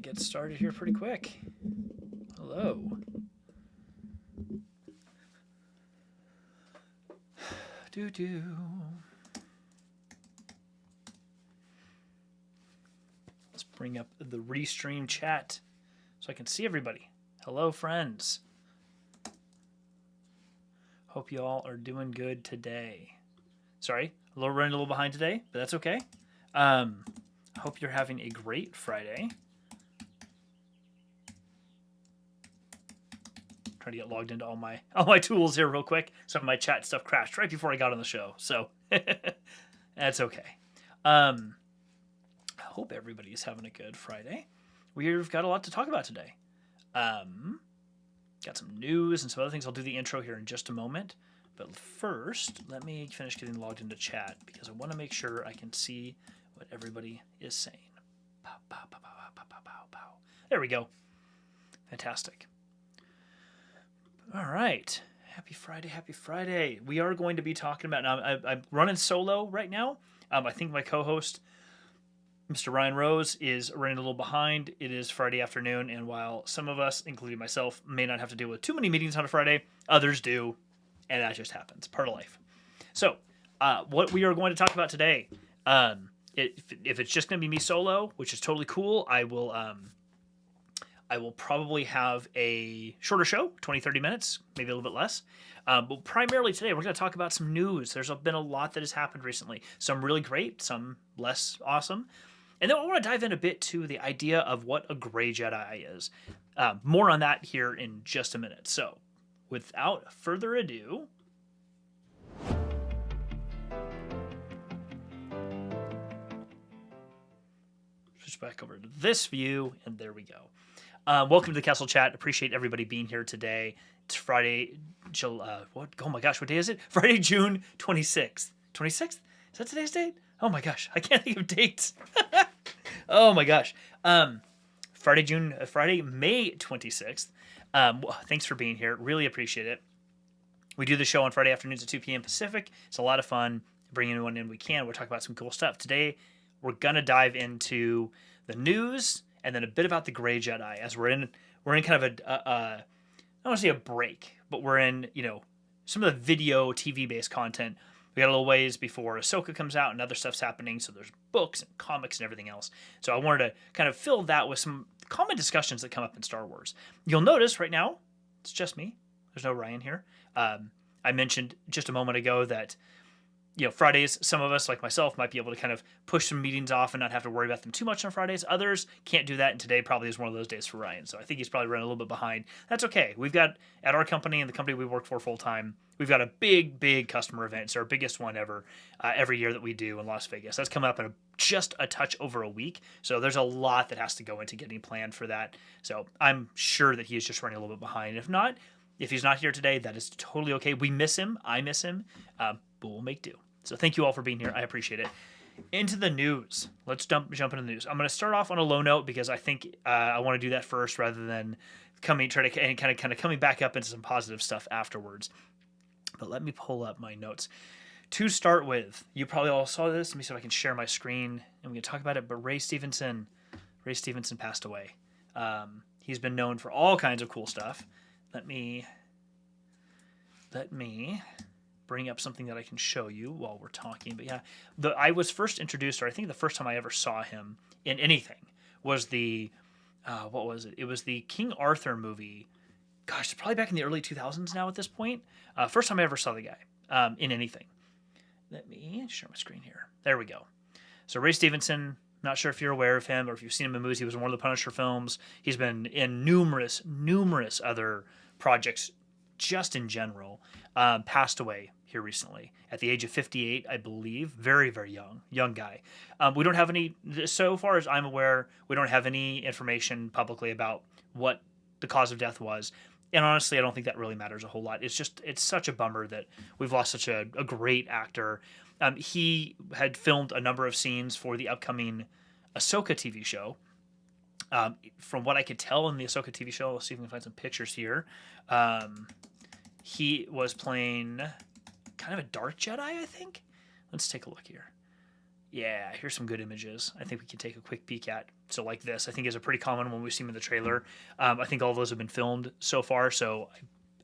Get started here pretty quick. Hello. Do. Let's bring up the restream chat so I can see everybody. Hello, friends. Hope you all are doing good today. Sorry, running a little behind today, but that's okay. Hope you're having a great Friday. Trying to get logged into all my tools here real quick. Some of my chat stuff crashed right before I got on the show, so that's okay. I hope everybody is having a good Friday. We've got a lot to talk about today. Got some news and some other things. I'll do the intro here in just a moment. But first, let me finish getting logged into chat because I want to make sure I can see what everybody is saying. Pow, pow, pow, pow, pow, pow, pow, pow. There we go. Fantastic. All right. Happy Friday, happy Friday. We are going to be talking about, now I'm running solo right now. I think my co-host, Mr. Ryan Rose, is running a little behind. It is Friday afternoon, and while some of us, including myself, may not have to deal with too many meetings on a Friday, others do, and that just happens. Part of life. So, what we are going to talk about today, if it's just going to be me solo, which is totally cool, I will probably have a shorter show, 20, 30 minutes, maybe a little bit less. But primarily today, we're going to talk about some news. There's been a lot that has happened recently. Some really great, some less awesome. And then I want to dive in a bit to the idea of what a Grey Jedi is. More on that here in just a minute. So, without further ado, switch back over to this view, and there we go. Welcome to the Castle Chat. Appreciate everybody being here today. It's Friday, what? Oh my gosh, what day is it? Friday, June 26th. 26th? Is that today's date? Oh my gosh, I can't think of dates. Oh my gosh. Friday, May 26th. Thanks for being here. Really appreciate it. We do the show on Friday afternoons at 2 p.m. Pacific. It's a lot of fun. Bring anyone in we can. We're talking about some cool stuff. Today, we're going to dive into the news and then a bit about the Grey Jedi, as we're in kind of I don't want to say a break, but we're in, some of the video, TV-based content. We got a little ways before Ahsoka comes out and other stuff's happening, so there's books and comics and everything else. So I wanted to kind of fill that with some common discussions that come up in Star Wars. You'll notice right now, it's just me. There's no Ryan here. I mentioned just a moment ago that Fridays, some of us, like myself, might be able to kind of push some meetings off and not have to worry about them too much on Fridays. Others can't do that, and today probably is one of those days for Ryan. So I think he's probably running a little bit behind. That's okay. We've got, at our company and the company we work for full-time, we've got a big, big customer event. It's our biggest one ever, every year that we do in Las Vegas. That's coming up in just a touch over a week. So there's a lot that has to go into getting planned for that. So I'm sure that he is just running a little bit behind. If he's not here today, that is totally okay. We miss him. I miss him. But we'll make do. So thank you all for being here. I appreciate it. Into the news. Let's jump into the news. I'm going to start off on a low note because I think I want to do that first rather than kind of coming back up into some positive stuff afterwards. But let me pull up my notes. To start with, you probably all saw this. Let me see if I can share my screen and we can talk about it. But Ray Stevenson passed away. He's been known for all kinds of cool stuff. Let me bring up something that I can show you while we're talking. But yeah, I was first introduced, or I think the first time I ever saw him in anything was the, what was it? It was the King Arthur movie. Gosh, probably back in the early 2000s now at this point. First time I ever saw the guy in anything. Let me share my screen here. There we go. So Ray Stevenson, not sure if you're aware of him or if you've seen him in movies. He was in one of the Punisher films. He's been in numerous other projects just in general. Passed away here recently at the age of 58, I believe. Very, very young guy. We don't have any, so far as I'm aware, we don't have any information publicly about what the cause of death was. And honestly, I don't think that really matters a whole lot. It's such a bummer that we've lost such a great actor. He had filmed a number of scenes for the upcoming Ahsoka TV show. From what I could tell in the Ahsoka TV show, let's see if we can find some pictures here. He was playing kind of a dark Jedi, I think. Let's take a look here. Yeah, here's some good images. I think we can take a quick peek at. So like this, I think is a pretty common one we see in the trailer. I think all of those have been filmed so far. So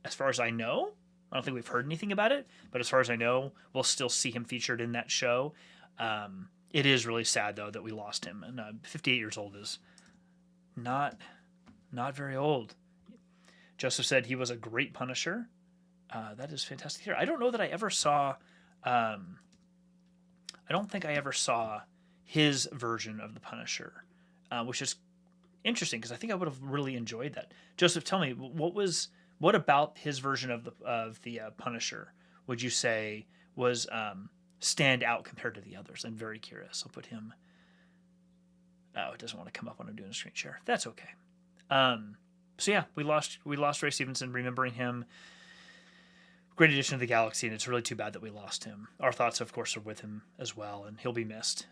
as far as I know, I don't think we've heard anything about it. But as far as I know, we'll still see him featured in that show. It is really sad though that we lost him. And 58 years old is not very old. Joseph said he was a great Punisher. That is fantastic here. I don't know that I ever saw. I don't think I ever saw his version of the Punisher, which is interesting because I think I would have really enjoyed that. Joseph, tell me what about his version of the Punisher would you say was stand out compared to the others? I'm very curious. I'll put him. Oh, it doesn't want to come up when I'm doing a screen share. That's okay. So yeah, we lost Ray Stevenson. Remembering him, great addition to the galaxy, and it's really too bad that we lost him. Our thoughts, of course, are with him as well, and he'll be missed.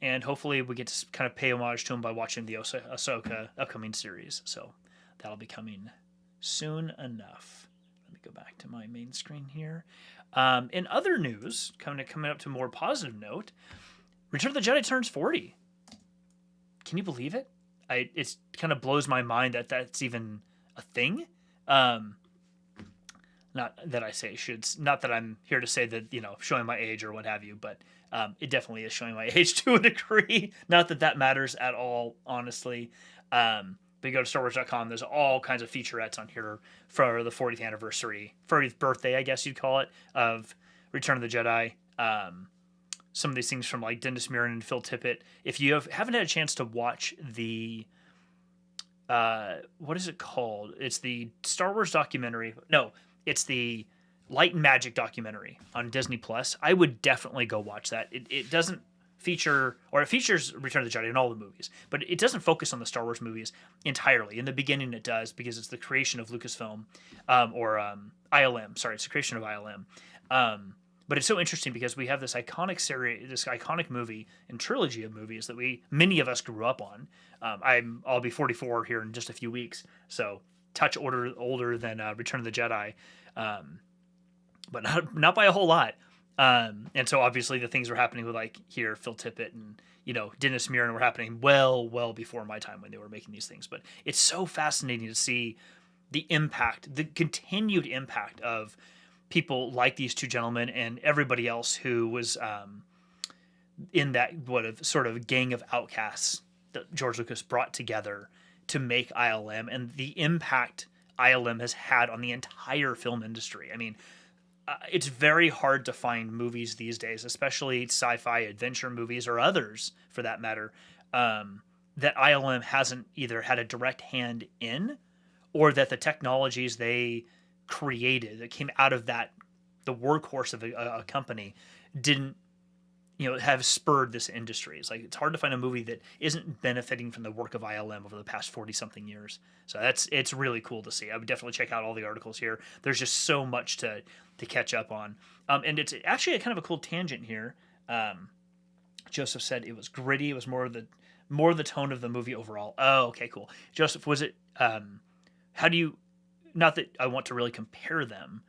And hopefully we get to kind of pay homage to him by watching the Ahsoka upcoming series. So that'll be coming soon enough. Let me go back to my main screen here. In other news, coming up to a more positive note, Return of the Jedi turns 40. Can you believe it? It kind of blows my mind that that's even a thing. Not that I say should, not that I'm here to say that, showing my age or what have you, but it definitely is showing my age to a degree. Not that that matters at all, honestly. But you go to StarWars.com, there's all kinds of featurettes on here for the 40th anniversary, 40th birthday, I guess you'd call it, of Return of the Jedi. Some of these things from like Dennis Muren and Phil Tippett. If you haven't had a chance to watch the, what is it called? It's the Star Wars documentary. No, it's the Light and Magic documentary on Disney Plus. I would definitely go watch that. It doesn't feature, or it features Return of the Jedi in all the movies, but it doesn't focus on the Star Wars movies entirely. In the beginning it does, because it's the creation of Lucasfilm, or ILM. Sorry, it's the creation of ILM. But it's so interesting because we have this iconic series, this iconic movie and trilogy of movies that many of us grew up on. I'll be 44 here in just a few weeks, so touch older than Return of the Jedi, but not by a whole lot. And so obviously the things were happening with like here Phil Tippett and Dennis Muren were happening well before my time when they were making these things. But it's so fascinating to see the impact, the continued impact of people like these two gentlemen and everybody else who was in that sort of gang of outcasts that George Lucas brought together to make ILM, and the impact ILM has had on the entire film industry. I mean, it's very hard to find movies these days, especially sci-fi adventure movies or others for that matter, that ILM hasn't either had a direct hand in, or that the technologies they created that came out of the workhorse of a company didn't have spurred this industry. It's hard to find a movie that isn't benefiting from the work of ILM over the past 40 something years. So it's really cool to see. I would definitely check out all the articles here. There's just so much to catch up on. And it's actually a kind of a cool tangent here. Joseph said it was gritty. It was more of the tone of the movie overall. Oh, okay, cool. Joseph, was it, how do you, not that I want to really compare them,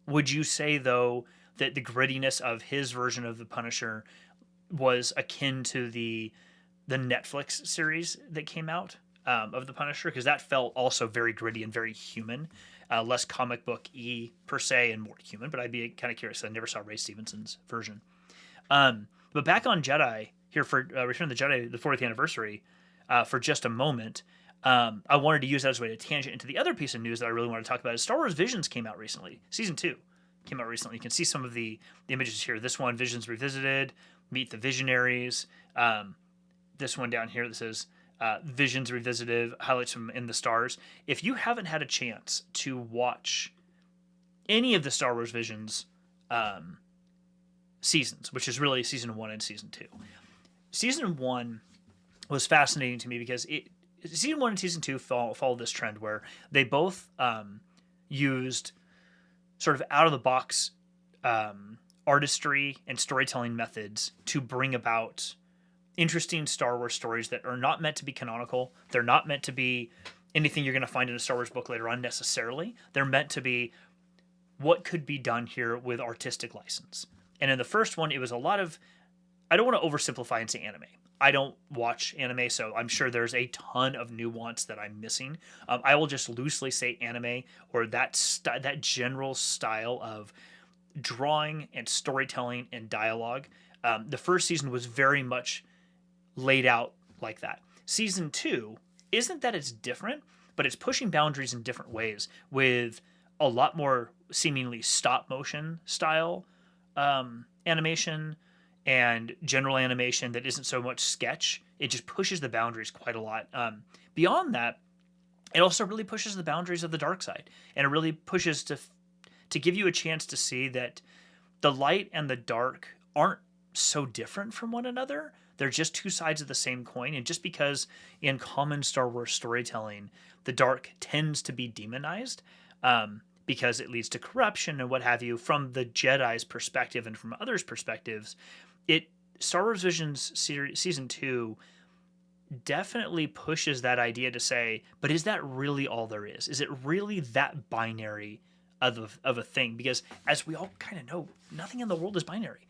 would you say though that the grittiness of his version of the Punisher was akin to the Netflix series that came out of the Punisher? Because that felt also very gritty and very human, less comic book-y per se and more human. But I'd be kind of curious. I never saw Ray Stevenson's version. But back on Jedi here for Return of the Jedi, the 40th anniversary, for just a moment. I wanted to use that as a way to tangent into the other piece of news that I really want to talk about. Is Star Wars Visions came out recently. Season 2 came out recently. You can see some of the images here. This one, Visions Revisited, Meet the Visionaries. This one down here that says Visions Revisited, highlights from In the Stars. If you haven't had a chance to watch any of the Star Wars Visions seasons, which is really season 1 and season 2. Season 1 was fascinating to me because season 1 and season 2 follow this trend where they both used sort of out of the box artistry and storytelling methods to bring about interesting Star Wars stories that are not meant to be canonical. They're not meant to be anything you're going to find in a Star Wars book later on necessarily. They're meant to be what could be done here with artistic license. And in the first one, it was a lot of I don't want to oversimplify and say anime. I don't watch anime, so I'm sure there's a ton of nuance that I'm missing. I will just loosely say anime, or that general style of drawing and storytelling and dialogue. The first season was very much laid out like that. Season 2 isn't that it's different, but it's pushing boundaries in different ways with a lot more seemingly stop motion style animation and general animation that isn't so much sketch. It just pushes the boundaries quite a lot. Beyond that, it also really pushes the boundaries of the dark side, and it really pushes to give you a chance to see that the light and the dark aren't so different from one another. They're just two sides of the same coin. And just because in common Star Wars storytelling, the dark tends to be demonized because it leads to corruption and what have you, from the Jedi's perspective and from others' perspectives, Star Wars Visions season 2 definitely pushes that idea to say, but is that really all there is? Is it really that binary of a thing? Because as we all kind of know, nothing in the world is binary.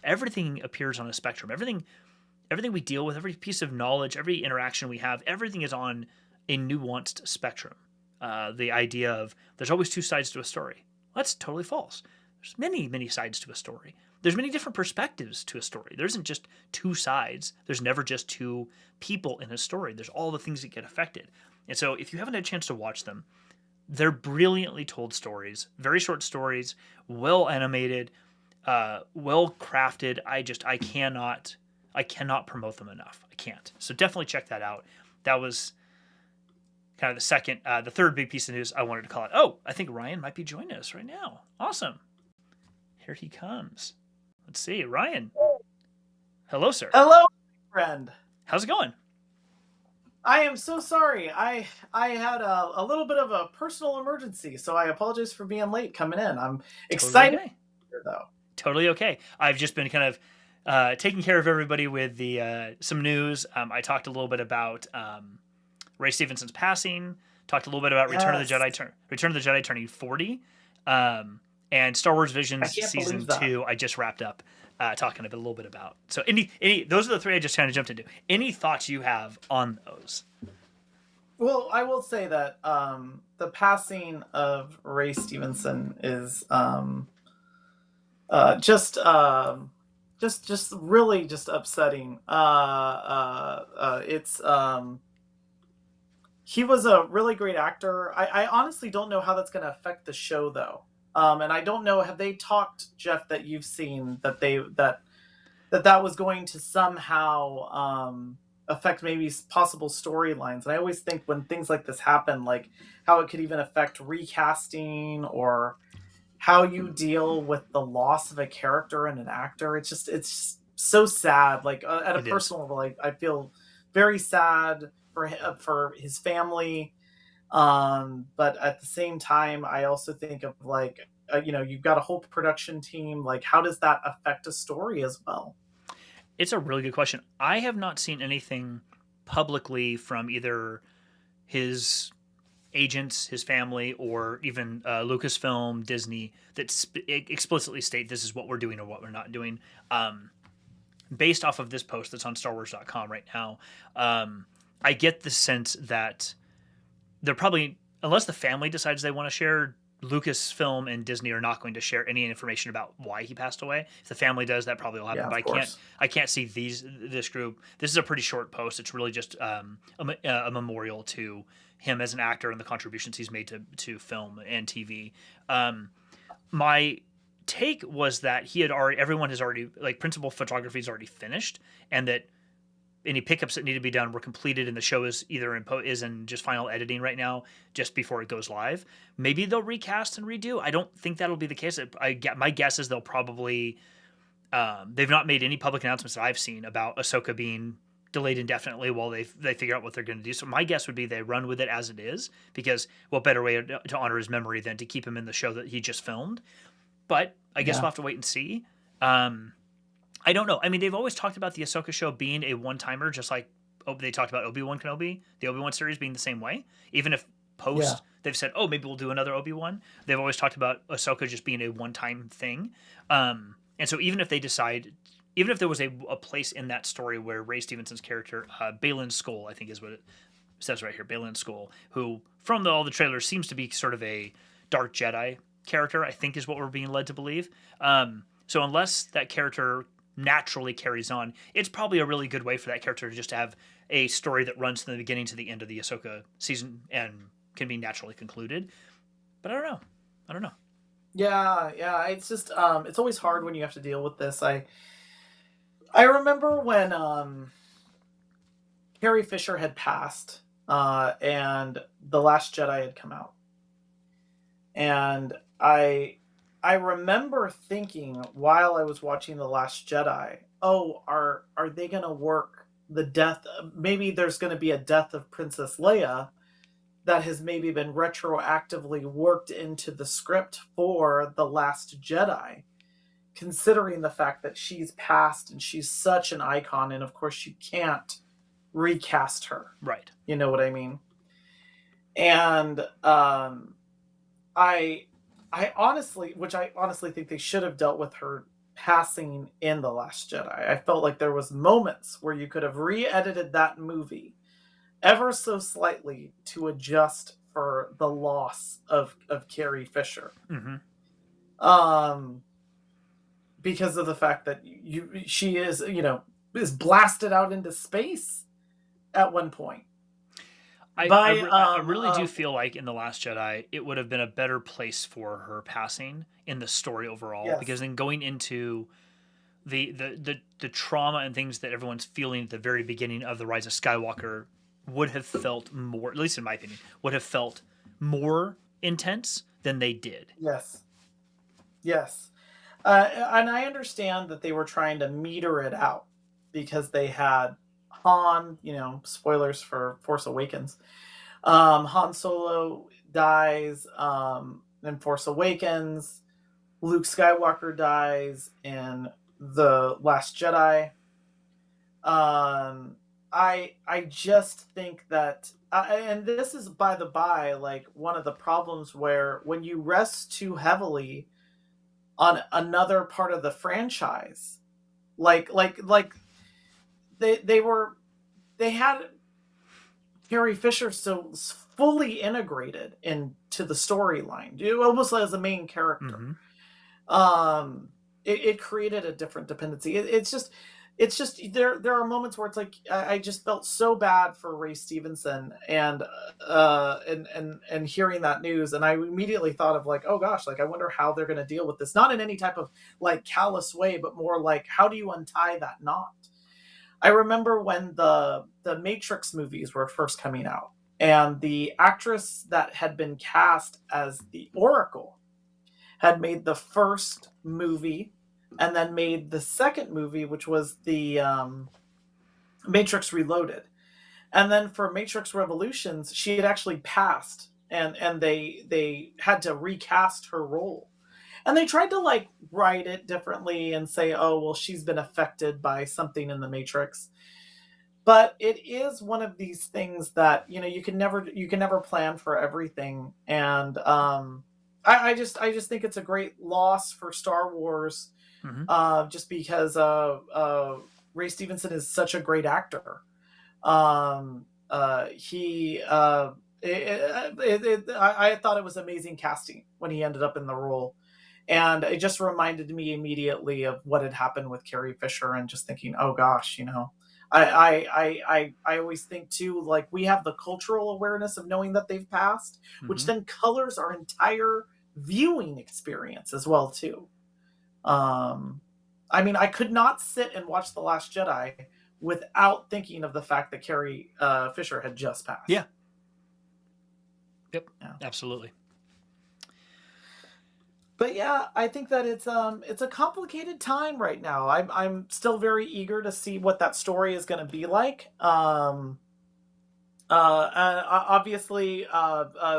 Everything appears on a spectrum. Everything we deal with, every piece of knowledge, every interaction we have, everything is on a nuanced spectrum. The idea of there's always two sides to a story. Well, that's totally false. There's many, many sides to a story. There's many different perspectives to a story. There isn't just two sides. There's never just two people in a story. There's all the things that get affected. And so if you haven't had a chance to watch them, they're brilliantly told stories, very short stories, well animated, well crafted. I cannot promote them enough. I can't. So definitely check that out. That was kind of the third big piece of news I wanted to call it. Oh, I think Ryan might be joining us right now. Awesome. Here he comes. Let's see. Ryan. Hello, sir. Hello, friend. How's it going? I am so sorry. I had a little bit of a personal emergency, so I apologize for being late coming in. I'm excited Totally okay. though. Totally okay. I've just been kind of taking care of everybody with the some news. I talked a little bit about Ray Stevenson's passing. Talked a little bit about Return of the Jedi turning 40. And Star Wars Visions season 2, I just wrapped up talking a little bit about. So any those are the three I just kind of jumped into. Any thoughts you have on those? Well, I will say that the passing of Ray Stevenson is just really just upsetting. It's he was a really great actor. I honestly don't know how that's going to affect the show though. And I don't know, have they talked, Jeff, that you've seen that that was going to somehow affect maybe possible storylines? And I always think when things like this happen, like how it could even affect recasting or how you deal with the loss of a character and an actor. It's just so sad. Like at a personal level, I feel very sad for his family. But at the same time, I also think of like, you've got a whole production team. Like, how does that affect a story as well? It's a really good question. I have not seen anything publicly from either his agents, his family, or even Lucasfilm, Disney that explicitly state this is what we're doing or what we're not doing. Based off of this post that's on StarWars.com right now, I get the sense that they're probably, unless the family decides they want to share, Lucasfilm and Disney are not going to share any information about why he passed away. If the family does, that probably will happen. Yeah, but I can't see this group. This is a pretty short post. It's really just a memorial to him as an actor and the contributions he's made to film and TV. My take was that everyone has already, like, principal photography is already finished, and that any pickups that need to be done were completed, and the show is either is in just final editing right now, just before it goes live. Maybe they'll recast and redo. I don't think that'll be the case. My guess is they'll probably they've not made any public announcements that I've seen about Ahsoka being delayed indefinitely while they figure out what they're going to do. So my guess would be they run with it as it is, because what better way to honor his memory than to keep him in the show that he just filmed? But I guess we'll have to wait and see. I don't know. I mean, they've always talked about the Ahsoka show being a one-timer, just like they talked about Obi-Wan Kenobi, the Obi-Wan series being the same way. Even if they've said, oh, maybe we'll do another Obi-Wan. They've always talked about Ahsoka just being a one-time thing. And so even if they decide even if there was a place in that story where Ray Stevenson's character, Balin Skoll, I think is what it says right here, Balin Skoll, who from all the trailers seems to be sort of a dark Jedi character, I think is what we're being led to believe. So unless that character naturally carries on, it's probably a really good way for that character to just have a story that runs from the beginning to the end of the Ahsoka season and can be naturally concluded. But I don't know. I don't know. Yeah. It's just it's always hard when you have to deal with this. I remember when Carrie Fisher had passed, and The Last Jedi had come out, and I remember thinking while I was watching The Last Jedi, oh, are they gonna work the death? Maybe there's gonna be a death of Princess Leia that has maybe been retroactively worked into the script for The Last Jedi, considering the fact that she's passed and she's such an icon, and of course you can't recast her. Right. You know what I mean? And I I honestly think they should have dealt with her passing in The Last Jedi. I felt like there was moments where you could have re-edited that movie ever so slightly to adjust for the loss of Carrie Fisher. Mm-hmm. Because of the fact that she is, is blasted out into space at one point. I really do feel like in The Last Jedi, it would have been a better place for her passing in the story overall, Yes. because then going into the trauma and things that everyone's feeling at the very beginning of The Rise of Skywalker would have felt more, at least in my opinion, would have felt more intense than they did. Yes. And I understand that they were trying to meter it out because they had Han, spoilers for Force Awakens. Han Solo dies in Force Awakens. Luke Skywalker dies in The Last Jedi. I just think that, and this is by the by, like one of the problems where when you rest too heavily on another part of the franchise, like they had Carrie Fisher so fully integrated into the storyline, almost as a main character. Mm-hmm. It created a different dependency. It's just there are moments where it's like I just felt so bad for Ray Stevenson and hearing that news, and I immediately thought of like, oh gosh, like I wonder how they're going to deal with this, not in any type of like callous way, but more like how do you untie that knot? I remember when the Matrix movies were first coming out, and the actress that had been cast as the Oracle had made the first movie and then made the second movie, which was the Matrix Reloaded. And then for Matrix Revolutions, she had actually passed, and they had to recast her role. And they tried to like write it differently and say, oh, well, she's been affected by something in the Matrix. But it is one of these things that, you can never plan for everything. And I just think it's a great loss for Star Wars. Mm-hmm. Just because Ray Stevenson is such a great actor. I thought it was amazing casting when he ended up in the role. And it just reminded me immediately of what had happened with Carrie Fisher, and just thinking, oh gosh, I always think too, like we have the cultural awareness of knowing that they've passed, mm-hmm. which then colors our entire viewing experience as well too. I mean, I could not sit and watch The Last Jedi without thinking of the fact that Carrie Fisher had just passed. Yeah. Yep. Yeah. Absolutely. But yeah, I think that it's a complicated time right now. I'm still very eager to see what that story is going to be like. Obviously,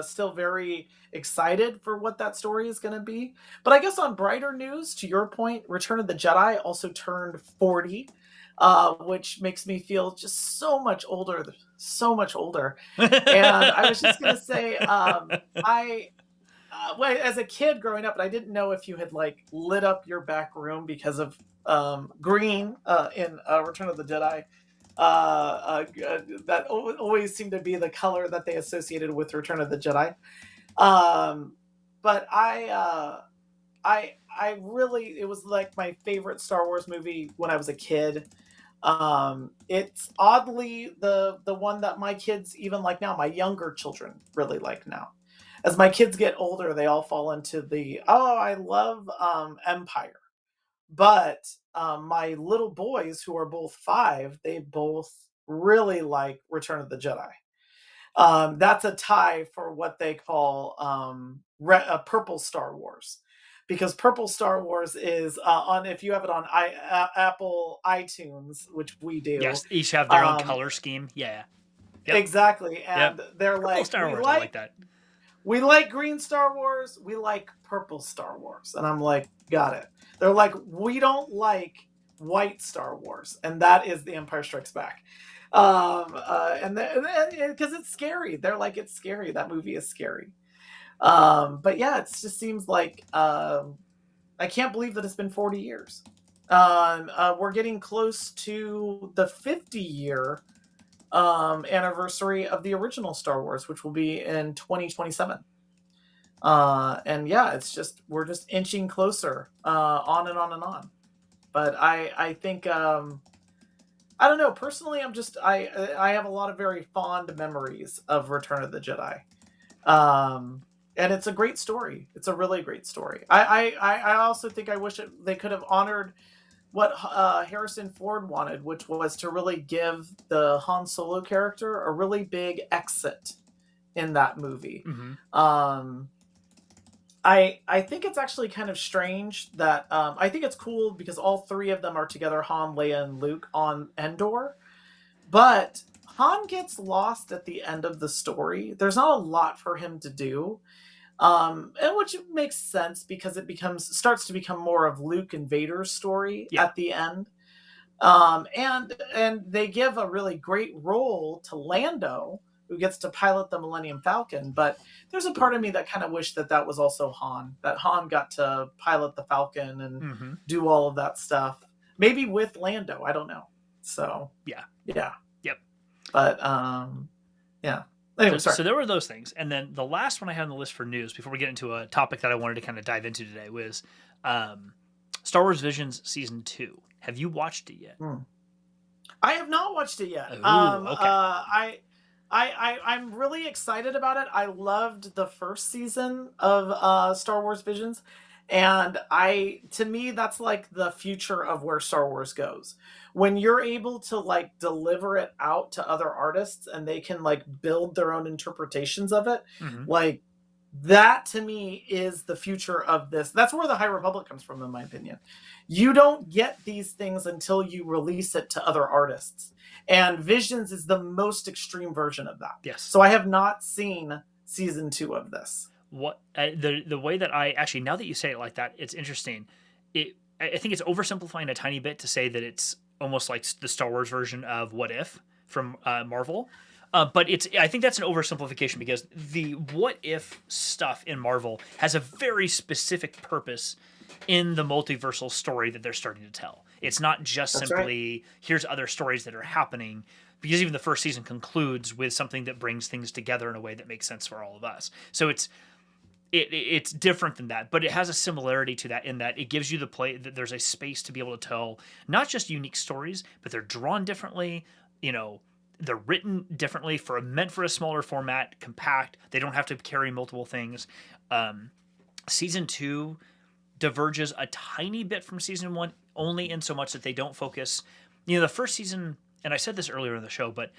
still very excited for what that story is going to be. But I guess on brighter news, to your point, Return of the Jedi also turned 40, which makes me feel just so much older. And I was just going to say, well, as a kid growing up, and I didn't know if you had like lit up your back room because of green in Return of the Jedi. That always seemed to be the color that they associated with Return of the Jedi. Um, but I really, it was like my favorite Star Wars movie when I was a kid. It's oddly the one that my kids even like now. My younger children really like now. As my kids get older, they all fall into the I love Empire. But my little boys, who are both 5, they both really like Return of the Jedi. That's a tie for what they call Purple Star Wars, because Purple Star Wars is on, if you have it on Apple iTunes, which we do. Yes, each have their own color scheme. Yeah. Yep. Exactly, Yep. and they're Purple like, Star Wars. I like that. We like green Star Wars. We like purple Star Wars. And I'm like, got it. They're like, we don't like white Star Wars, and that is The Empire Strikes Back. And because it's scary, they're like, it's scary. That movie is scary. But yeah, it just seems like I can't believe that it's been 40 years. We're getting close to the 50-year anniversary of the original Star Wars, which will be in 2027. And yeah, it's just, we're just inching closer, on and on and on. But I think I don't know, personally, I have a lot of very fond memories of Return of the Jedi. And it's a great story. It's a really great story. I also think I wish they could have honored what Harrison Ford wanted, which was to really give the Han Solo character a really big exit in that movie. Mm-hmm. I think it's actually kind of strange that I think it's cool because all 3 of them are together, Han, Leia, and Luke, on Endor. But Han gets lost at the end of the story. There's not a lot for him to do. And which makes sense because it starts to become more of Luke and Vader's story at the end. And they give a really great role to Lando, who gets to pilot the Millennium Falcon. But there's a part of me that kind of wished that was also Han, that Han got to pilot the Falcon and do all of that stuff. Maybe with Lando, I don't know. So yeah. Yep. But yeah. Anyway, so there were those things, and then the last one I had on the list for news before we get into a topic that I wanted to kind of dive into today was Star Wars Visions Season 2. Have you watched it yet? I have not watched it yet. Ooh, okay. I'm really excited about it. I loved the first season of Star Wars Visions, and to me that's like the future of where Star Wars goes. When you're able to like deliver it out to other artists and they can like build their own interpretations of it, like that to me is the future of this. That's where the High Republic comes from, in my opinion. You don't get these things until you release it to other artists. And Visions is the most extreme version of that. Yes. So I have not seen season 2 of this. What the way that I actually, now that you say it like that, it's interesting. I think it's oversimplifying a tiny bit to say that it's almost like the Star Wars version of What If from Marvel. But I think that's an oversimplification because the What If stuff in Marvel has a very specific purpose in the multiversal story that they're starting to tell. It's not just simply here's other stories that are happening, because even the first season concludes with something that brings things together in a way that makes sense for all of us. So it's different than that, but it has a similarity to that in that it gives you the play that there's a space to be able to tell not just unique stories, but they're drawn differently, they're written differently, meant for a smaller format, compact. They don't have to carry multiple things. Season 2 diverges a tiny bit from season 1, only in so much that they don't focus. The first season, and I said this earlier in the show, but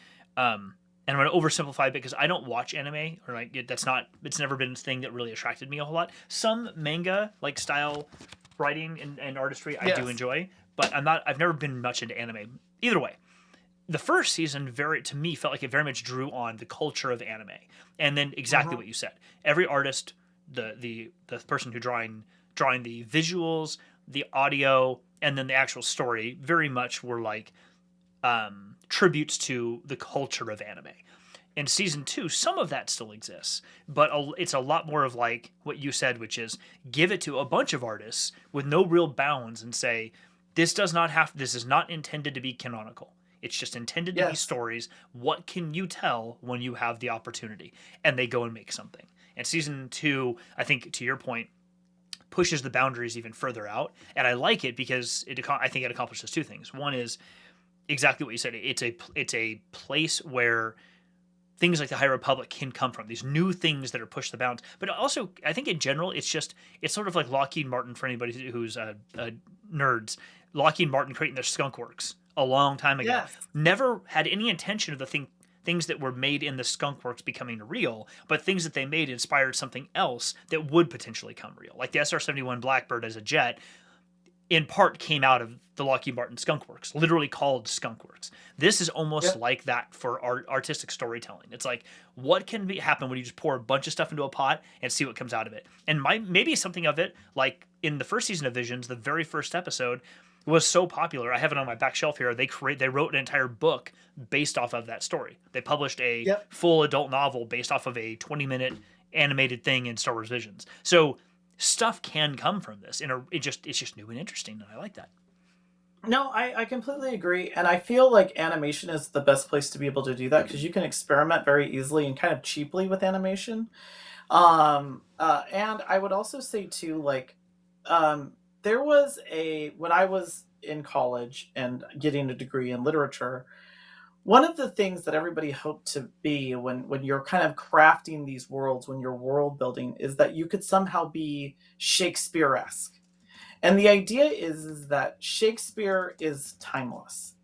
and I'm going to oversimplify it because I don't watch anime, or it's never been a thing that really attracted me a whole lot. Some manga like style writing and artistry I do enjoy, but I've never been much into anime. Either way, the first season to me felt like it very much drew on the culture of anime, and then exactly what you said. Every artist, the person who drawing the visuals, the audio, and then the actual story very much were like tributes to the culture of anime. In season 2, some of that still exists, but it's a lot more of like what you said, which is give it to a bunch of artists with no real bounds and say, this is not intended to be canonical. It's just intended to be Yes. stories. What can you tell when you have the opportunity? And they go and make something. And season 2, I think, to your point, pushes the boundaries even further out. And I like it because I think it accomplishes two things. One is exactly what you said. It's a place where things like the High Republic can come from. These new things that are pushed the bounds. But also, I think in general, it's sort of like Lockheed Martin for anybody who's nerds. Lockheed Martin creating their Skunk Works a long time ago. Yes. Never had any intention of things that were made in the Skunk Works becoming real, but things that they made inspired something else that would potentially come real. Like the SR-71 Blackbird as a jet, in part came out of the Lockheed Martin Skunk Works, literally called Skunk Works. This is almost Yep. like that for artistic storytelling. It's like, what can happen when you just pour a bunch of stuff into a pot and see what comes out of it? And maybe something of it, like in the first season of Visions, the very first episode was so popular. I have it on my back shelf here. They wrote an entire book based off of that story. They published a Yep. full adult novel based off of a 20-minute animated thing in Star Wars Visions. So stuff can come from this. It's just new and interesting, and I like that. No, I completely agree. And I feel like animation is the best place to be able to do that because you can experiment very easily and kind of cheaply with animation. And I would also say too, like, there was when I was in college and getting a degree in literature, one of the things that everybody hoped to be when you're kind of crafting these worlds, when you're world building, is that you could somehow be Shakespeare-esque. And the idea is that Shakespeare is timeless.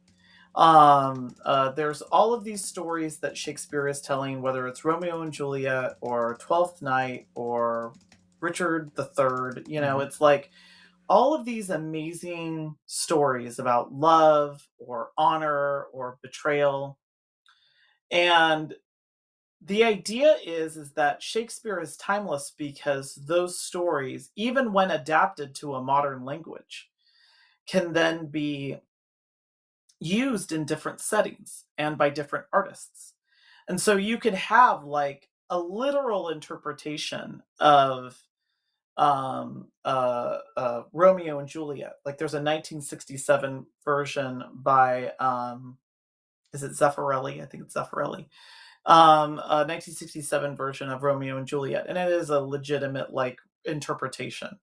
There's all of these stories that Shakespeare is telling, whether it's Romeo and Juliet or Twelfth Night or Richard the Third. Mm-hmm. It's like all of these amazing stories about love or honor or betrayal. And the idea is that Shakespeare is timeless because those stories, even when adapted to a modern language, can then be used in different settings and by different artists. And so you could have like a literal interpretation of Romeo and Juliet. Like there's a 1967 version by is it Zeffirelli? I think it's Zeffirelli. A 1967 version of Romeo and Juliet, and it is a legitimate like interpretation.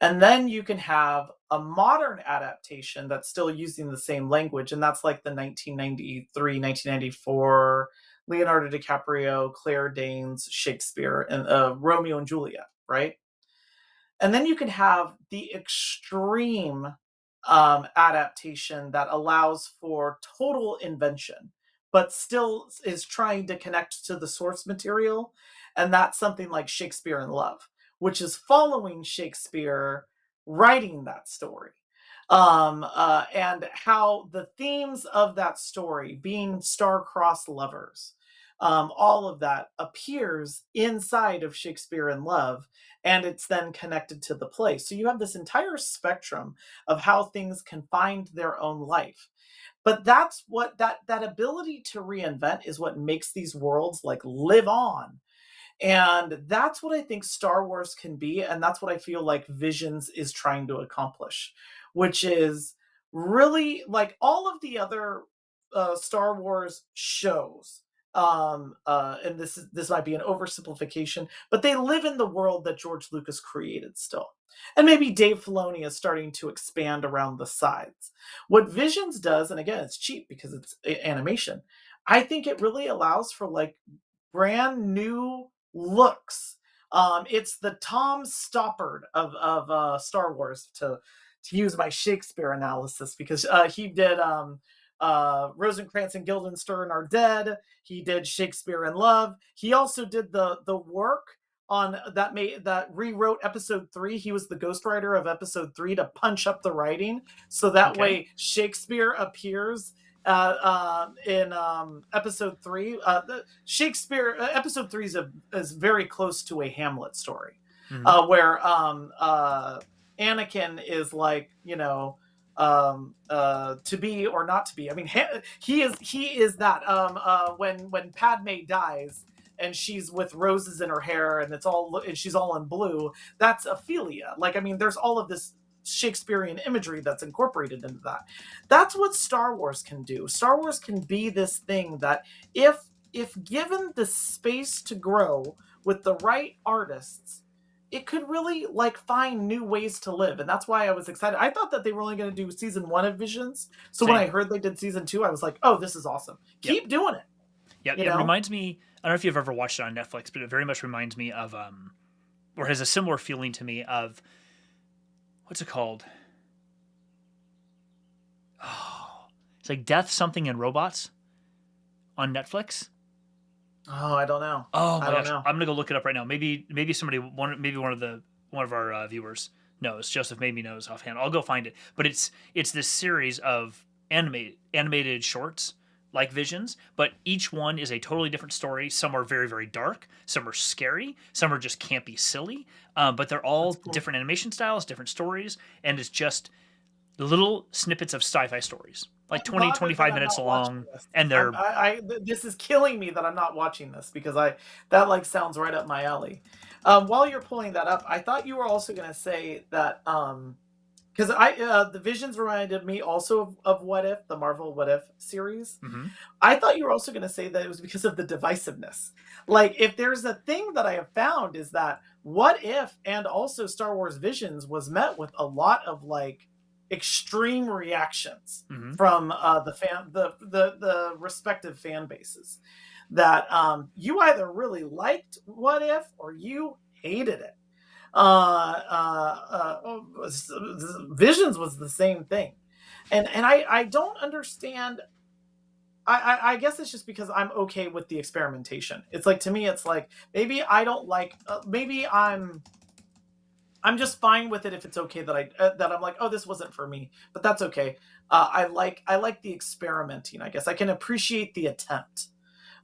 And then you can have a modern adaptation that's still using the same language, and that's like the 1993, 1994 Leonardo DiCaprio, Claire Danes, Shakespeare, and Romeo and Juliet, right? And then you can have the extreme adaptation that allows for total invention, but still is trying to connect to the source material. And that's something like Shakespeare in Love, which is following Shakespeare writing that story. And how the themes of that story, being star-crossed lovers, all of that appears inside of Shakespeare in Love, and it's then connected to the play. So you have this entire spectrum of how things can find their own life. But that's what that ability to reinvent is what makes these worlds like live on. And that's what I think Star Wars can be, and that's what I feel like Visions is trying to accomplish, which is really like all of the other Star Wars shows. And this might be an oversimplification, but they live in the world that George Lucas created still. And maybe Dave Filoni is starting to expand around the sides. What Visions does, and again, it's cheap because it's animation, I think it really allows for like brand new looks. It's the Tom Stoppard of Star Wars, to use my Shakespeare analysis, because he did Rosencrantz and Guildenstern Are Dead. He did Shakespeare in Love. He also did the work on that rewrote episode 3. He was the ghostwriter of episode 3 to punch up the writing, so that Okay. way Shakespeare appears in episode 3. Shakespeare episode 3 is very close to a Hamlet story, Mm-hmm. where Anakin is like, to be or not to be. I mean, he is that. When Padme dies and she's with roses in her hair and she's all in blue, that's Ophelia. Like, I mean, there's all of this Shakespearean imagery that's incorporated into that. That's what Star Wars can do. Star Wars can be this thing that if given the space to grow with the right artists, it could really like find new ways to live. And that's why I was excited. I thought that they were only going to do season 1 of Visions. So Same. when I heard they did season 2, I was like, oh, this is awesome. Keep doing it. Yeah, it reminds me, I don't know if you've ever watched it on Netflix, but it very much reminds me of or has a similar feeling to me of, what's it called? Oh, it's like Death Something and Robots on Netflix. Oh, I don't know. Oh my I don't gosh, know. I'm gonna go look it up right now. Maybe one of our viewers knows. Joseph maybe knows offhand. I'll go find it. But it's this series of animated shorts like Visions, but each one is a totally different story. Some are very, very dark. Some are scary. Some are just campy, silly. But they're all That's cool. different animation styles, different stories, and it's just little snippets of sci-fi stories, like 20, 25 minutes long, and they're this is killing me that I'm not watching this because that like sounds right up my alley. While you're pulling that up, I thought you were also going to say that because the Visions reminded me also of What If, the Marvel What If series. Mhm. I thought you were also going to say that it was because of the divisiveness. Like, if there's a thing that I have found is that What If and also Star Wars Visions was met with a lot of like extreme reactions Mhm. from the respective fan bases. That you either really liked What If or you hated it. Visions was the same thing, and I don't understand. I guess it's just because I'm okay with the experimentation. It's like, to me, it's like maybe I don't like. Maybe I'm just fine with it if it's okay that I'm like, oh, this wasn't for me, but that's okay. I like the experimenting. I guess I can appreciate the attempt.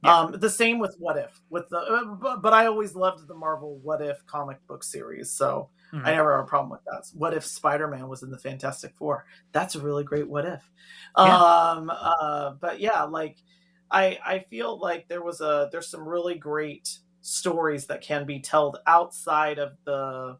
Yeah. The same with What If, with but I always loved the Marvel What If comic book series, so I Mhm. never had a problem with that. What if Spider-Man was in the Fantastic Four? That's a really great what if. Yeah. But yeah, like I feel like there's some really great stories that can be told outside of the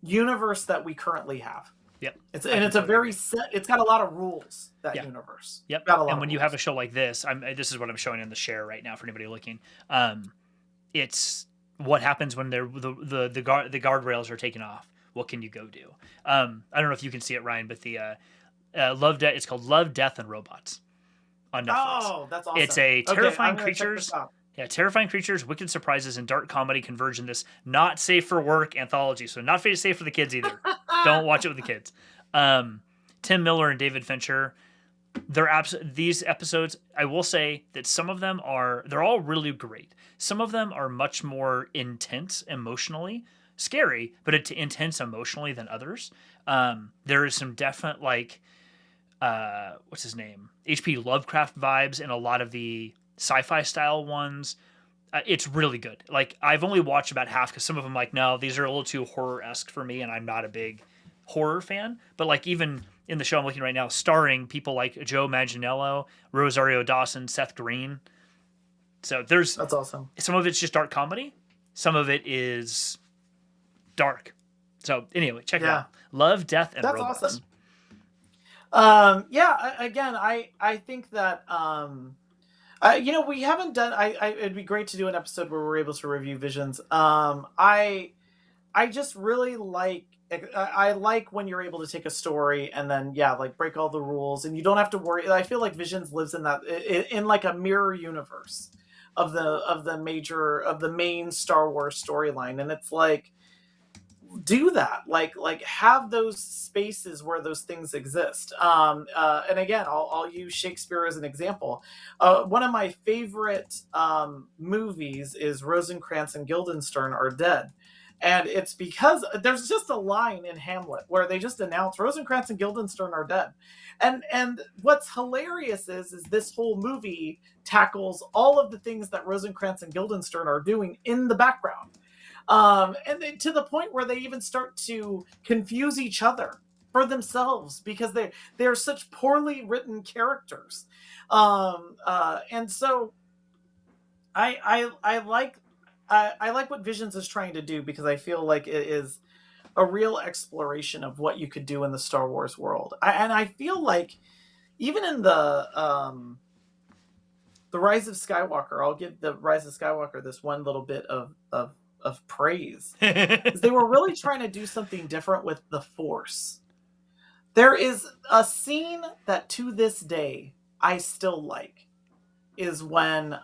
universe that we currently have. Yep. It's I and can it's a totally very agree. set. It's got a lot of rules. That Yeah. universe. Yep. Got a lot And of when you have rules. a show like this, this is what I'm showing in the share right now for anybody looking. It's what happens when the guardrails are taken off. What can you go do? I don't know if you can see it, Ryan, but the it's called Love, Death, and Robots on Netflix. Oh, that's It's awesome. a Okay, I'm terrifying gonna check this creatures. out. Yeah, terrifying creatures, wicked surprises, and dark comedy converge in this not safe for work anthology. So not safe for the kids either. Don't watch it with the kids. Um, Tim Miller and David Fincher. These episodes. I will say that some of them they're all really great. Some of them are much more intense emotionally, scary, but intense emotionally than others. There is some definite like what's his name? H.P. Lovecraft vibes in a lot of the sci-fi style ones. It's really good. Like, I've only watched about half because some of them, like, no, these are a little too horror-esque for me, and I'm not a big horror fan. But like, even in the show I'm looking right now, starring people like Joe Manganiello, Rosario Dawson, Seth Green. So there's That's awesome. some of it's just dark comedy, some of it is dark. So anyway, check it Yeah, out. Love, Death, and that's Robots. awesome. Yeah. Again, I think that we haven't done. It'd be great to do an episode where we're able to review Visions. I just really like. I like when you're able to take a story and then, yeah, like break all the rules, and you don't have to worry. I feel like Visions lives in that in like a mirror universe of the main Star Wars storyline, and it's like, do that, like have those spaces where those things exist. And again, I'll use Shakespeare as an example. One of my favorite movies is Rosencrantz and Guildenstern Are Dead, and it's because there's just a line in Hamlet where they just announce Rosencrantz and Guildenstern are dead. And what's hilarious is this whole movie tackles all of the things that Rosencrantz and Guildenstern are doing in the background, and then to the point where they even start to confuse each other for themselves because they're such poorly written characters. And so I like I like what Visions is trying to do, because I feel like it is a real exploration of what you could do in the Star Wars world. And I feel like even in the Rise of Skywalker, I'll give the Rise of Skywalker this one little bit of praise, because they were really trying to do something different with the Force. There is a scene that to this day I still like, is when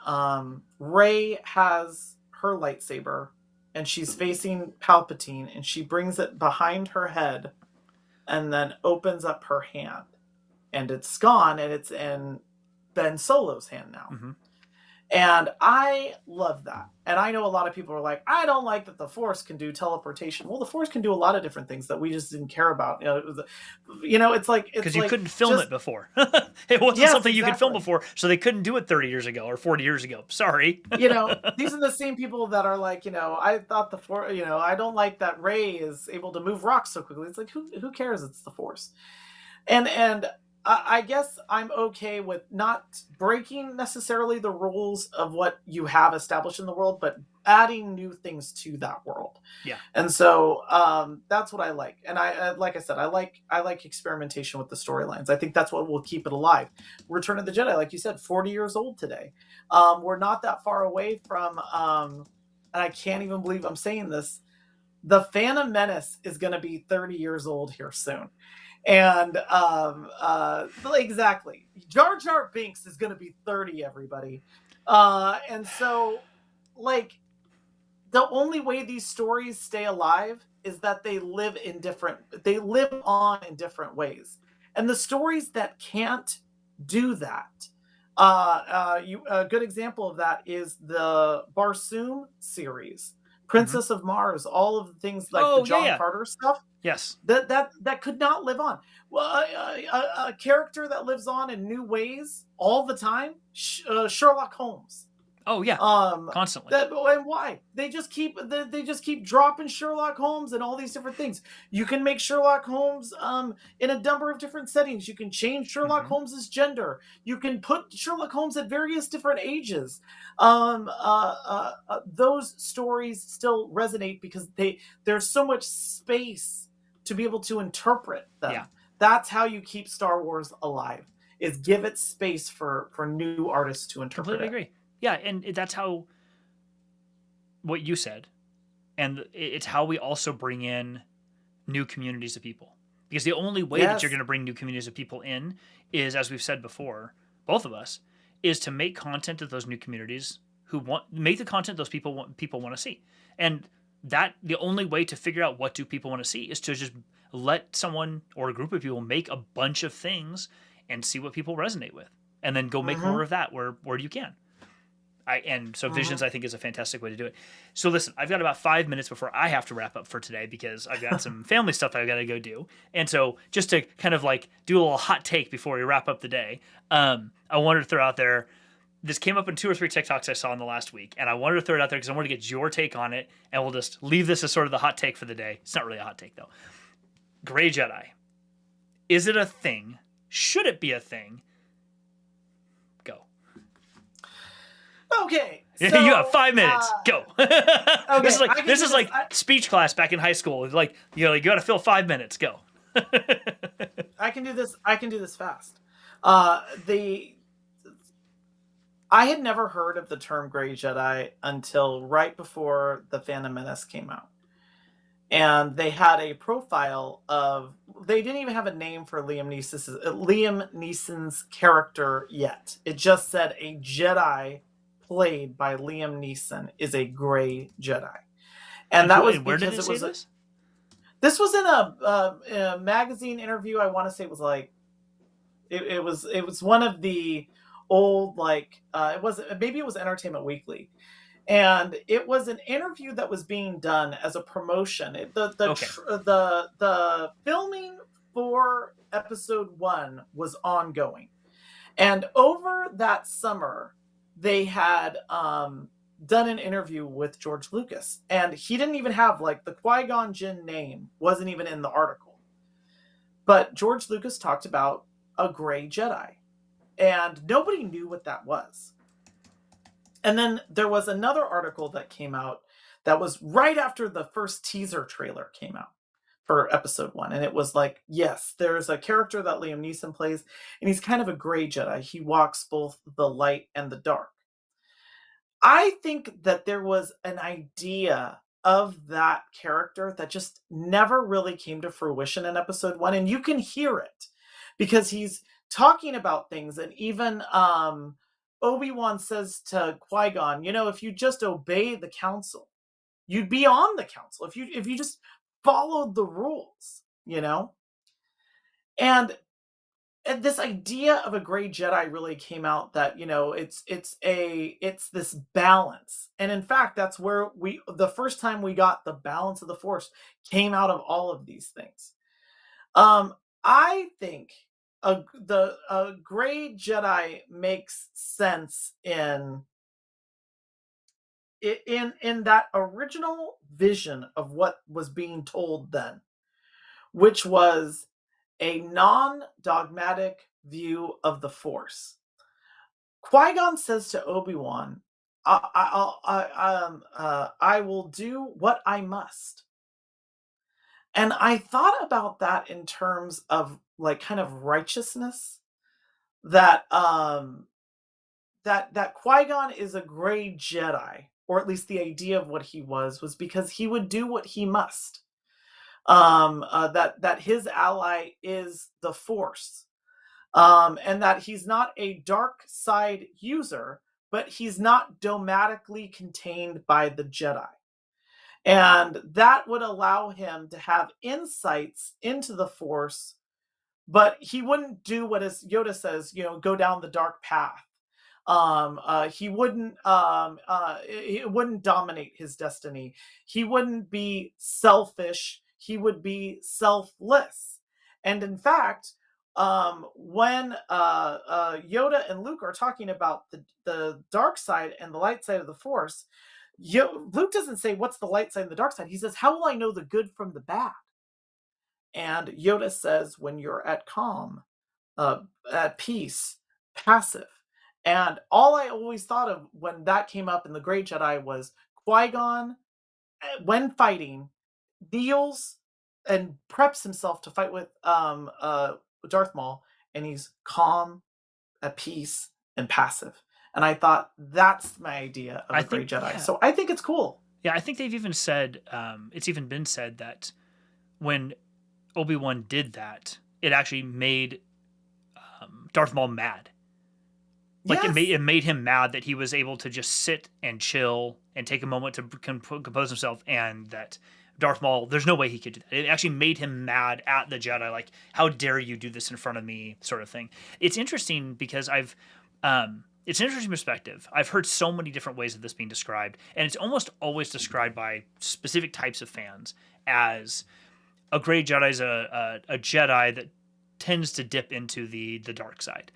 Rey has her lightsaber and she's facing Palpatine, and she brings it behind her head and then opens up her hand, and it's gone, and it's in Ben Solo's hand now. Mm-hmm. And I love that. And I know a lot of people are like, I don't like that the Force can do teleportation. Well, the Force can do a lot of different things that we just didn't care about. It's like, because you couldn't film it before. It wasn't something you could film before, so they couldn't do it 30 years ago or 40 years ago. Sorry. These are the same people that are like, I thought the Force, I don't like that Rey is able to move rocks so quickly. It's like, who cares? It's the Force. And I guess I'm okay with not breaking necessarily the rules of what you have established in the world, but adding new things to that world. Yeah. And so that's what I like. And like I said, I like experimentation with the storylines. I think that's what will keep it alive. Return of the Jedi, like you said, 40 years old today. We're not that far away from, and I can't even believe I'm saying this, The Phantom Menace is going to be 30 years old here soon. And exactly, Jar Jar Binks is going to be 30, everybody. And so, like, the only way these stories stay alive is that they live on in different ways. And the stories that can't do that, a good example of that is the Barsoom series, Princess of Mars, all of the things like the John Carter stuff. Yes. That could not live on. Well, a character that lives on in new ways all the time, Sherlock Holmes. Oh yeah, constantly. And why? They just keep dropping Sherlock Holmes and all these different things. You can make Sherlock Holmes in a number of different settings. You can change Sherlock Holmes's gender. You can put Sherlock Holmes at various different ages. Those stories still resonate because there's so much space to be able to interpret them. Yeah. That's how you keep Star Wars alive, is give it space for new artists to interpret. Completely agree. Yeah, and that's how, what you said, and it's how we also bring in new communities of people. Because the only way that you're going to bring new communities of people in is, as we've said before, both of us, is to make content that those new communities make the content those people want to see. And that the only way to figure out what do people want to see is to just let someone or a group of people make a bunch of things and see what people resonate with, and then go make more of that where you can. Visions, I think, is a fantastic way to do it. So listen, I've got about 5 minutes before I have to wrap up for today, because I've got some family stuff I've got to go do. And so just to kind of like do a little hot take before we wrap up the day, I wanted to throw out there, this came up in 2 or 3 TikToks I saw in the last week, and I wanted to throw it out there because I wanted to get your take on it, and we'll just leave this as sort of the hot take for the day. It's not really a hot take, though. Grey Jedi. Is it a thing? Should it be a thing? Go. Okay. So, you have 5 minutes. Go. Okay, this is like speech class back in high school. Like, you got to fill 5 minutes. Go. I can do this. I can do this fast. I had never heard of the term Grey Jedi until right before The Phantom Menace came out. And they had a profile of, they didn't even have a name for Liam Neeson's character yet. It just said a Jedi played by Liam Neeson is a Grey Jedi. And that was where did because it say this? This was in a magazine interview. I want to say it was like, it was one of the old, like, it was Entertainment Weekly, and it was an interview that was being done as a promotion. The filming for episode 1 was ongoing, and over that summer they had done an interview with George Lucas, and he didn't even have, like, the Qui-Gon Jinn name wasn't even in the article. But George Lucas talked about a Grey Jedi, and nobody knew what that was. And then there was another article that came out that was right after the first teaser trailer came out for episode 1. And it was like, yes, there's a character that Liam Neeson plays, and he's kind of a Grey Jedi. He walks both the light and the dark. I think that there was an idea of that character that just never really came to fruition in episode 1, and you can hear it because he's talking about things. And even Obi-Wan says to Qui-Gon, if you just obey the council, you'd be on the council if you just followed the rules. And this idea of a Grey Jedi really came out that it's this balance. And in fact, that's where the first time we got the balance of the Force came out of all of these things. I think a Grey Jedi makes sense in that original vision of what was being told then, which was a non-dogmatic view of the Force. Qui-Gon says to Obi-Wan, I will do what I must. And I thought about that in terms of like kind of righteousness, that that Qui-Gon is a Grey Jedi, or at least the idea of what he was because he would do what he must. That his ally is the Force, and that he's not a dark side user, but he's not dogmatically contained by the Jedi. And that would allow him to have insights into the Force, but he wouldn't do what, as Yoda says, go down the dark path. He wouldn't it wouldn't dominate his destiny. He wouldn't be selfish. He would be selfless. And in fact, when Yoda and Luke are talking about the dark side and the light side of the Force, Luke doesn't say what's the light side and the dark side. He says, how will I know the good from the bad? And Yoda says, when you're at calm, at peace, passive. And all I always thought of when that came up in the Grey Jedi was Qui-Gon, when fighting, kneels and preps himself to fight with Darth Maul, and he's calm, at peace, and passive. And I thought that's my idea of a Grey Jedi. Yeah. So I think it's cool. Yeah, I think they've even said, it's even been said that when Obi-Wan did that, it actually made Darth Maul mad. Like, yes. It made him mad that he was able to just sit and chill and take a moment to compose himself, and that Darth Maul, there's no way he could do that. It actually made him mad at the Jedi, like, how dare you do this in front of me, sort of thing. It's interesting because it's an interesting perspective. I've heard so many different ways of this being described, and it's almost always described by specific types of fans as a Grey Jedi is a Jedi that tends to dip into the dark side.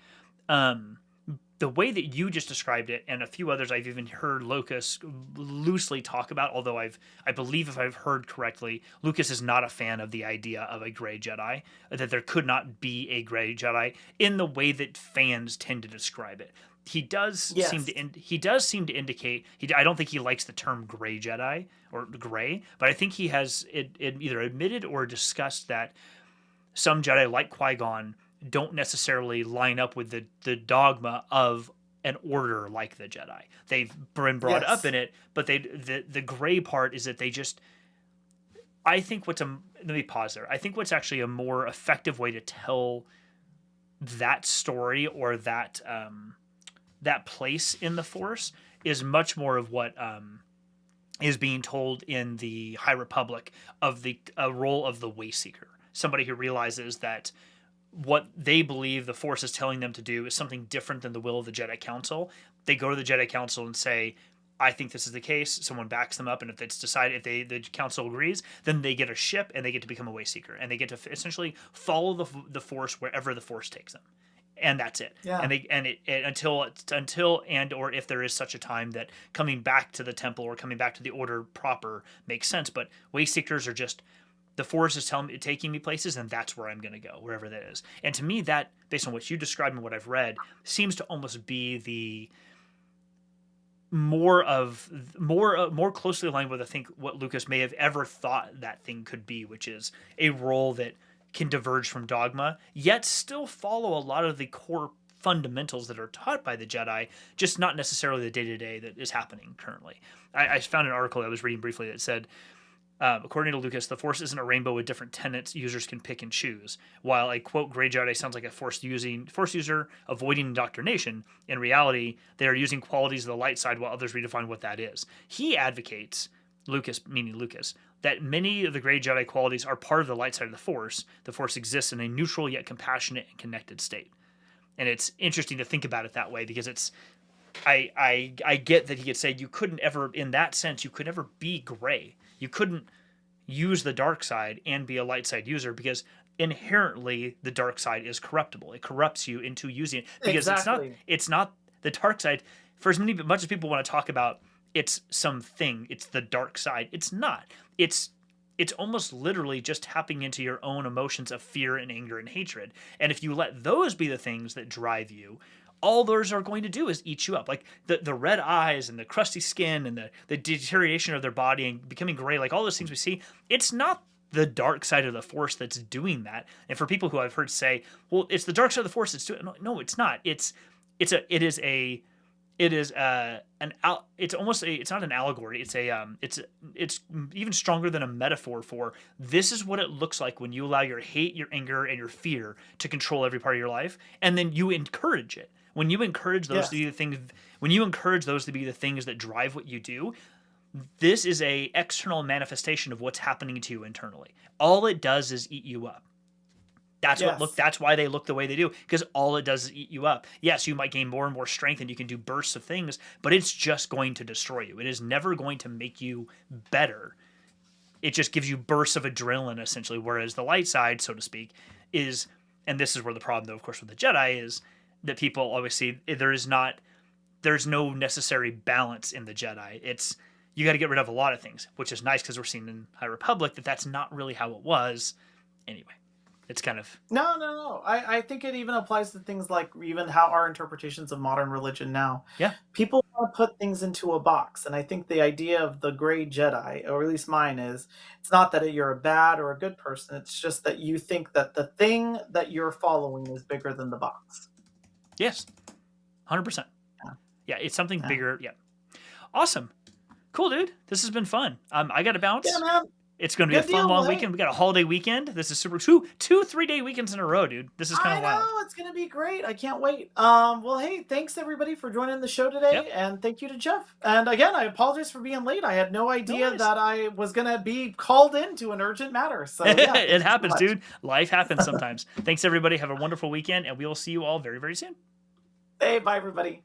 The way that you just described it, and a few others I've even heard Lucas loosely talk about, although I believe if I've heard correctly, Lucas is not a fan of the idea of a Grey Jedi, that there could not be a Grey Jedi in the way that fans tend to describe it. He does seem to indicate I don't think he likes the term Grey Jedi or Grey, but I think he has it either admitted or discussed that some Jedi like Qui-Gon don't necessarily line up with the dogma of an order like the Jedi. They've been brought up in it, but the gray part is that they just. I think let me pause there. I think what's actually a more effective way to tell that story or that place in the Force is much more of what is being told in the High Republic of the role of the Wayseeker, somebody who realizes that what they believe the Force is telling them to do is something different than the will of the Jedi Council. They go to the Jedi Council and say, I think this is the case. Someone backs them up, and if it's decided, if the council agrees, then they get a ship and they get to become a Wayseeker, and they get to essentially follow the Force wherever the Force takes them, and that's it. Yeah. Until or if there is such a time that coming back to the temple or coming back to the order proper makes sense. But Wayseekers are just the Force is taking me places, and that's where I'm going to go, wherever that is. And to me, that, based on what you described and what I've read, seems to almost be the more closely aligned with, I think, what Lucas may have ever thought that thing could be, which is a role that can diverge from dogma, yet still follow a lot of the core fundamentals that are taught by the Jedi, just not necessarily the day-to-day that is happening currently. I found an article I was reading briefly that said, according to Lucas, the Force isn't a rainbow with different tenets users can pick and choose. While a, quote, Grey Jedi sounds like a Force user avoiding indoctrination, in reality, they are using qualities of the light side while others redefine what that is. He advocates, Lucas, meaning Lucas, that many of the Grey Jedi qualities are part of the light side of the Force. The Force exists in a neutral yet compassionate and connected state. And it's interesting to think about it that way, because it's, I get that he could say you couldn't ever, in that sense, you could never be gray. You couldn't use the dark side and be a light side user, because inherently the dark side is corruptible. It corrupts you into using it, because Exactly. it's not the dark side. For as much as people want to talk about it's something, it's the dark side. It's not. It's almost literally just tapping into your own emotions of fear and anger and hatred. And if you let those be the things that drive you, all those are going to do is eat you up. Like the red eyes and the crusty skin and the deterioration of their body and becoming gray, like all those things we see, it's not the dark side of the Force that's doing that. And for people who I've heard say, well, it's the dark side of the Force that's doing it. No, it's not. It's not an allegory. It's even stronger than a metaphor for, this is what it looks like when you allow your hate, your anger, and your fear to control every part of your life, and then you encourage it. When you encourage those to be the things, when you encourage those to be the things that drive what you do, this is a external manifestation of what's happening to you internally. All it does is eat you up. That's why they look the way they do, because all it does is eat you up. Yes, you might gain more and more strength and you can do bursts of things, but it's just going to destroy you. It is never going to make you better. It just gives you bursts of adrenaline, essentially, whereas the light side, so to speak, is, and this is where the problem, though, of course, with the Jedi is that people always see there's no necessary balance in the Jedi. It's, you got to get rid of a lot of things, which is nice because we're seeing in High Republic that that's not really how it was. Anyway. It's kind of... No. I think it even applies to things like even how our interpretations of modern religion now. Yeah. People want to put things into a box. And I think the idea of the Grey Jedi, or at least mine, is it's not that you're a bad or a good person. It's just that you think that the thing that you're following is bigger than the box. Yes. 100%. Yeah, it's something bigger. Yeah. Awesome. Cool, dude. This has been fun. I got to bounce. Yeah, man. It's going to be a fun, long weekend. We got a holiday weekend. This is super. Two 3-day weekends in a row, dude. This is kind of wild. I know. It's going to be great. I can't wait. Well, hey, thanks everybody for joining the show today. Yep. And thank you to Jeff. And again, I apologize for being late. I had no idea that I was going to be called into an urgent matter. So yeah, it happens, dude. Life happens sometimes. Thanks everybody. Have a wonderful weekend, and we will see you all very, very soon. Hey, bye everybody.